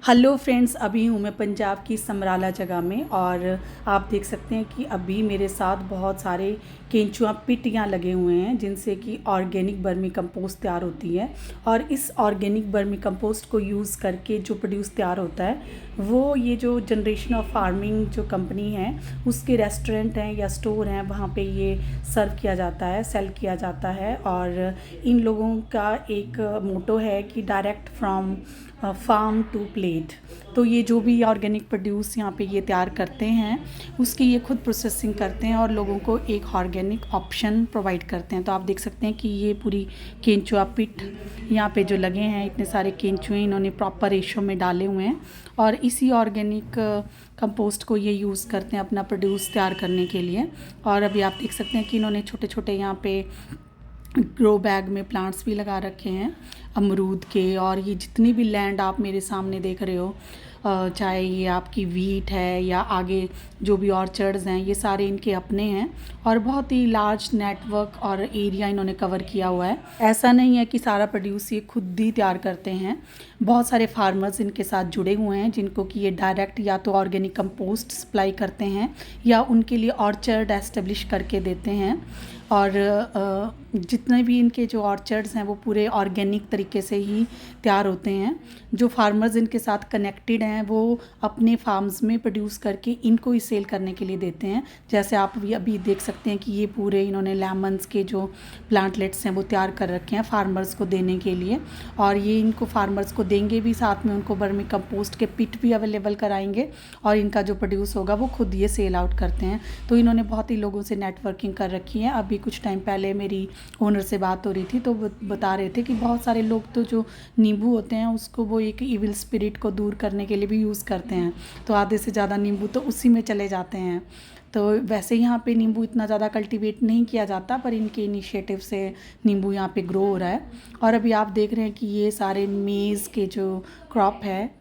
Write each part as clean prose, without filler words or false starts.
Hello friends, अभी हूँ मैं पंजाब की समराला जगह में और आप देख सकते हैं कि अभी मेरे साथ बहुत सारे केंचुआ पिट यहाँ लगे हुए हैं जिनसे कि ऑर्गेनिक वर्मी कंपोस्ट तैयार होती है। और इस ऑर्गेनिक वर्मी कंपोस्ट को यूज़ करके जो प्रोड्यूस तैयार होता है वो ये जो जनरेशन ऑफ फार्मिंग जो कंपनी है उसके रेस्टोरेंट हैं या स्टोर हैं वहाँ पे ये सर्व किया जाता है, सेल किया जाता है। और इन लोगों का एक मोटो है कि direct from farm to plate. तो ये जो भी ऑर्गेनिक प्रोड्यूस यहाँ पे ये तैयार करते हैं उसकी ये खुद प्रोसेसिंग करते हैं और लोगों को एक ऑर्गेनिक ऑप्शन प्रोवाइड करते हैं। तो आप देख सकते हैं कि ये पूरी केंचुआ पिट यहाँ पे जो लगे हैं, इतने सारे केंचुए इन्होंने प्रॉपर रेशो में डाले हुए हैं और इसी ऑर्गेनिक कंपोस्ट को ये यूज़ करते हैं अपना प्रोड्यूस तैयार करने के लिए। और अभी आप देख सकते हैं कि इन्होंने छोटे छोटे यहाँ पे ग्रो बैग में प्लांट्स भी लगा रखे हैं अमरूद के। और ये जितनी भी लैंड आप मेरे सामने देख रहे हो, चाहे ये आपकी वीट है या आगे जो भी ऑर्चर्ड्स हैं, ये सारे इनके अपने हैं और बहुत ही लार्ज नेटवर्क और एरिया इन्होंने कवर किया हुआ है। ऐसा नहीं है कि सारा प्रोड्यूस ये खुद ही तैयार करते हैं, बहुत सारे फार्मर्स इनके साथ जुड़े हुए हैं जिनको कि ये डायरेक्ट या तो ऑर्गेनिक कंपोस्ट सप्लाई करते हैं या उनके लिए ऑर्चर्ड एस्टेब्लिश करके देते हैं। और जितने भी इनके जो ऑर्चर्ड्स हैं वो पूरे ऑर्गेनिक तरीके से ही तैयार होते हैं। जो फार्मर्स इनके साथ कनेक्टेड हैं वो अपने फार्म्स में प्रोड्यूस करके इनको ही सेल करने के लिए देते हैं। जैसे आप भी अभी देख सकते हैं कि ये पूरे इन्होंने लेमन्स के जो प्लांटलेट्स हैं वो तैयार कर रखे हैं फार्मर्स को देने के लिए। और ये इनको फार्मर्स को देंगे भी, साथ में उनको वर्मी कंपोस्ट के पिट भी अवेलेबल कराएंगे और इनका जो प्रोड्यूस होगा वो खुद ये सेल आउट करते हैं। तो इन्होंने बहुत ही लोगों से नेटवर्किंग कर रखी है। अभी कुछ टाइम पहले मेरी ओनर से बात हो रही थी तो वो बता रहे थे कि बहुत सारे लोग तो जो नींबू होते हैं उसको वो एक इविल स्पिरिट को दूर करने के लिए भी यूज़ करते हैं, तो आधे से ज़्यादा नींबू तो उसी में चले जाते हैं। तो वैसे यहाँ पे नींबू इतना ज़्यादा कल्टीवेट नहीं किया जाता, पर इनके इनिशिएटिव से नींबू यहाँ पे ग्रो हो रहा है। और अभी आप देख रहे हैं कि ये सारे मेज़ के जो क्रॉप है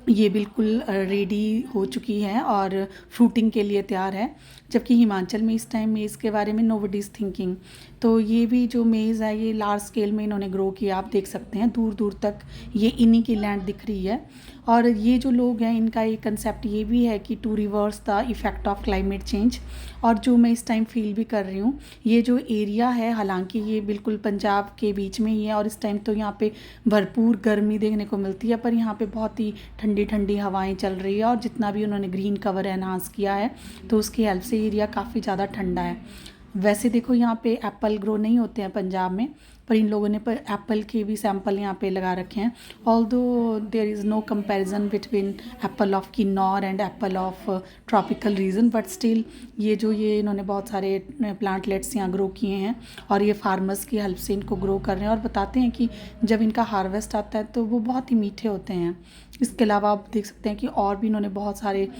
ये बिल्कुल रेडी हो चुकी है और फ्रूटिंग के लिए तैयार है। जबकि हिमाचल में इस टाइम मेज़ के बारे में नोबडी इज़ थिंकिंग। तो ये भी जो मेज़ है ये लार्ज स्केल में इन्होंने ग्रो किया, आप देख सकते हैं दूर दूर तक ये इन्हीं की लैंड दिख रही है। और ये जो लोग हैं इनका एक कंसेप्ट ये भी है कि to reverse the effect of climate change. और जो मैं इस टाइम फील भी कर रही हूँ, ये जो एरिया है हालांकि ये बिल्कुल पंजाब के बीच में ही है और इस टाइम तो यहाँ पे भरपूर गर्मी देखने को मिलती है, पर यहाँ पे बहुत ही ठंडी ठंडी हवाएं चल रही है। और जितना भी उन्होंने ग्रीन कवर एनहांस किया है तो उसकी हेल्प से एरिया काफ़ी ज़्यादा ठंडा है। वैसे देखो यहाँ पे एप्पल ग्रो नहीं होते हैं पंजाब में, पर इन लोगों ने पर एप्पल के भी सैंपल यहाँ पे लगा रखे हैं। Although there is no comparison between apple of Kinnaur and apple of tropical region, but still ये इन्होंने बहुत सारे प्लांटलेट्स यहाँ ग्रो किए हैं और ये फार्मर्स की हेल्प से इनको ग्रो कर रहे हैं। और बताते हैं कि जब इनका हार्वेस्ट आता है तो वो बहुत ही मीठे होते हैं। इसके अलावा आप देख सकते हैं कि और भी इन्होंने बहुत सारे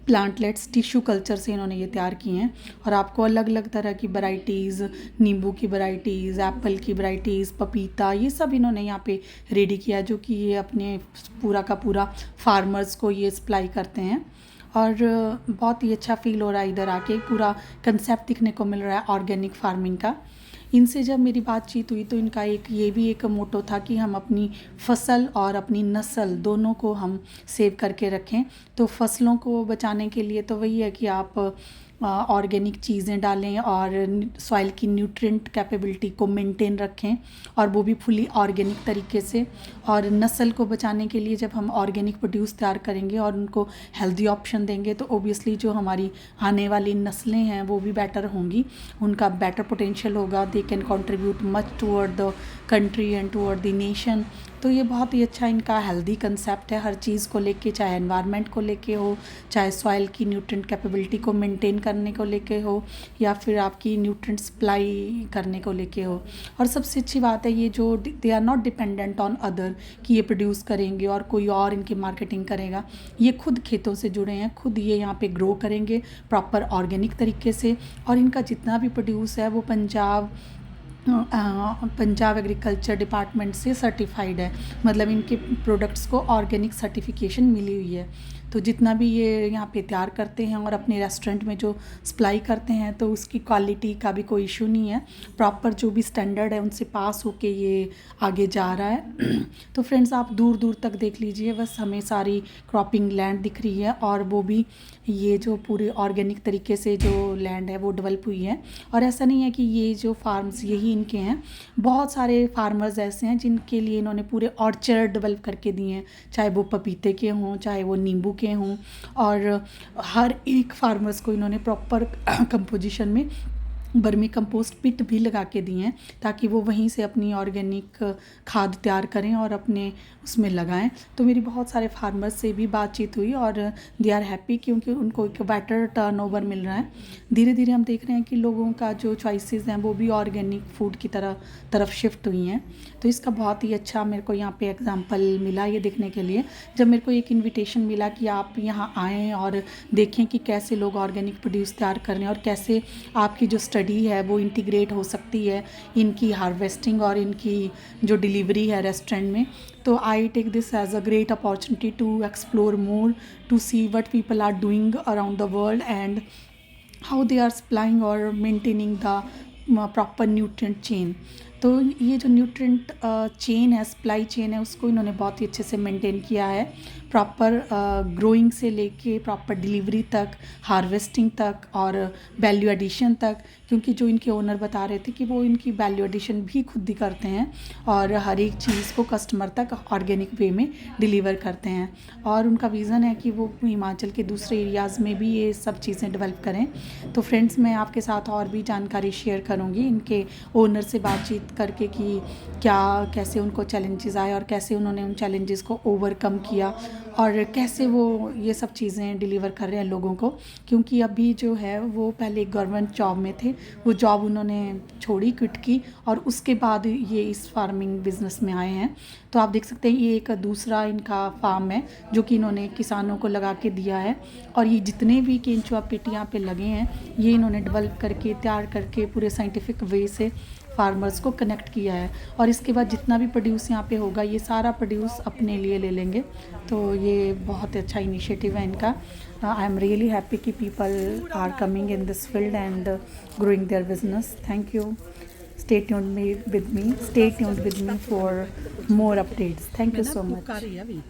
प्लांटलेट्स टिश्यू कल्चर से इन्होंने ये तैयार किए हैं और आपको अलग अलग तरह की वैरायटीज़, नींबू की वैरायटीज़, एप्पल की वैरायटीज़, पपीता, ये सब इन्होंने यहाँ पे रेडी किया जो कि ये अपने पूरा का पूरा फार्मर्स को ये सप्लाई करते हैं। और बहुत ही अच्छा फील हो रहा है इधर आके, पूरा कंसेप्ट दिखने को मिल रहा है ऑर्गेनिक फार्मिंग का। इनसे जब मेरी बातचीत हुई तो इनका ये भी एक मोटो था कि हम अपनी फसल और अपनी नस्ल दोनों को हम सेव करके रखें। तो फसलों को बचाने के लिए तो वही है कि आप ऑर्गेनिक चीज़ें डालें और सॉइल की न्यूट्रिएंट कैपेबिलिटी को मेंटेन रखें और वो भी फुली ऑर्गेनिक तरीके से। और नस्ल को बचाने के लिए जब हम ऑर्गेनिक प्रोड्यूस तैयार करेंगे और उनको हेल्दी ऑप्शन देंगे तो ओबियसली जो हमारी आने वाली नस्लें हैं वो भी बेटर होंगी, उनका बेटर पोटेंशियल होगा, they can contribute much toward the country and toward the nation. तो ये बहुत ही अच्छा इनका हेल्दी कंसेप्ट है हर चीज़ को लेके, चाहे एनवायरनमेंट को लेके हो, चाहे सॉइल की न्यूट्रिएंट कैपेबिलिटी को मेंटेन करने को लेके हो या फिर आपकी न्यूट्रिएंट सप्लाई करने को लेके हो। और सबसे अच्छी बात है ये जो they are not dependent on other कि ये प्रोड्यूस करेंगे और कोई और इनकी मार्केटिंग करेगा। ये खुद खेतों से जुड़े हैं, खुद ये यहाँ पे ग्रो करेंगे प्रॉपर ऑर्गेनिक तरीके से और इनका जितना भी प्रोड्यूस है वो पंजाब पंजाब एग्रीकल्चर डिपार्टमेंट से सर्टिफाइड है, मतलब इनके प्रोडक्ट्स को ऑर्गेनिक सर्टिफिकेशन मिली हुई है। तो जितना भी ये यहाँ पे तैयार करते हैं और अपने रेस्टोरेंट में जो सप्लाई करते हैं तो उसकी क्वालिटी का भी कोई इशू नहीं है, प्रॉपर जो भी स्टैंडर्ड है उनसे पास होके ये आगे जा रहा है। तो फ्रेंड्स आप दूर दूर तक देख लीजिए, बस हमें सारी क्रॉपिंग लैंड दिख रही है और वो भी ये जो पूरे ऑर्गेनिक तरीके से जो लैंड है वो डेवलप हुई है। और ऐसा नहीं है कि ये जो फार्म्स यही इनके हैं, बहुत सारे फार्मर्स ऐसे हैं जिनके लिए इन्होंने पूरे ऑर्चर्ड डेवलप करके दिए हैं, चाहे वो पपीते के हों चाहे वो नींबू के हों। और हर एक फार्मर्स को इन्होंने प्रॉपर कंपोजिशन में बर्मी कंपोस्ट पिट भी लगा के दिए हैं ताकि वो वहीं से अपनी ऑर्गेनिक खाद तैयार करें और अपने उसमें लगाएं। तो मेरी बहुत सारे फार्मर्स से भी बातचीत हुई और दे आर हैप्पी क्योंकि उनको एक बेटर टर्नओवर मिल रहा है। धीरे धीरे हम देख रहे हैं कि लोगों का जो चॉइसेस हैं वो भी ऑर्गेनिक फूड की तरफ शिफ्ट हुई हैं। तो इसका बहुत ही अच्छा मेरे को यहाँ पे एग्जांपल मिला ये देखने के लिए, जब मेरे को एक इन्विटेशन मिला कि आप यहाँ आएँ और देखें कि कैसे लोग ऑर्गेनिक प्रोड्यूस तैयार कर रहे हैं और कैसे आपकी जो स्टडी है वो इंटीग्रेट हो सकती है इनकी हार्वेस्टिंग और इनकी जो डिलीवरी है रेस्टोरेंट में। तो I take this as a great opportunity to explore more, to see what people are doing around the world and how they are supplying और maintaining the proper nutrient chain. तो ये जो nutrient chain है, supply chain है, उसको इन्होंने बहुत ही अच्छे से मेंटेन किया है, प्रॉपर ग्रोइंग से लेके प्रॉपर डिलीवरी तक, हार्वेस्टिंग तक और वैल्यू एडिशन तक। क्योंकि जो इनके ओनर बता रहे थे कि वो इनकी वैल्यू एडिशन भी खुद ही करते हैं और हर एक चीज़ को कस्टमर तक ऑर्गेनिक वे में डिलीवर करते हैं। और उनका विज़न है कि वो हिमाचल के दूसरे एरियाज़ में भी ये सब चीज़ें डेवलप करें। तो फ्रेंड्स मैं आपके साथ और भी जानकारी शेयर करूँगी इनके ओनर से बातचीत करके कि क्या कैसे उनको चैलेंजेस आए और कैसे उन्होंने उन चैलेंजेस को ओवरकम किया और कैसे वो ये सब चीज़ें डिलीवर कर रहे हैं लोगों को। क्योंकि अभी जो है वो पहले गवर्नमेंट जॉब में थे, वो जॉब उन्होंने छोड़ी, क्विट की और उसके बाद ये इस फार्मिंग बिज़नेस में आए हैं। तो आप देख सकते हैं ये एक दूसरा इनका फार्म है जो कि इन्होंने किसानों को लगा के दिया है। और ये जितने भी केंचुआ पिट यहाँ पे लगे हैं ये इन्होंने डेवलप करके तैयार करके पूरे साइंटिफिक वे से फार्मर्स को कनेक्ट किया है। और इसके बाद जितना भी प्रोड्यूस यहाँ पे होगा ये सारा प्रोड्यूस अपने लिए ले लेंगे। तो ये बहुत अच्छा इनिशिएटिव है इनका। आई एम रियली हैप्पी कि people are coming in this field and growing their business. Thank you. Stay tuned with me for more updates. Thank you so much.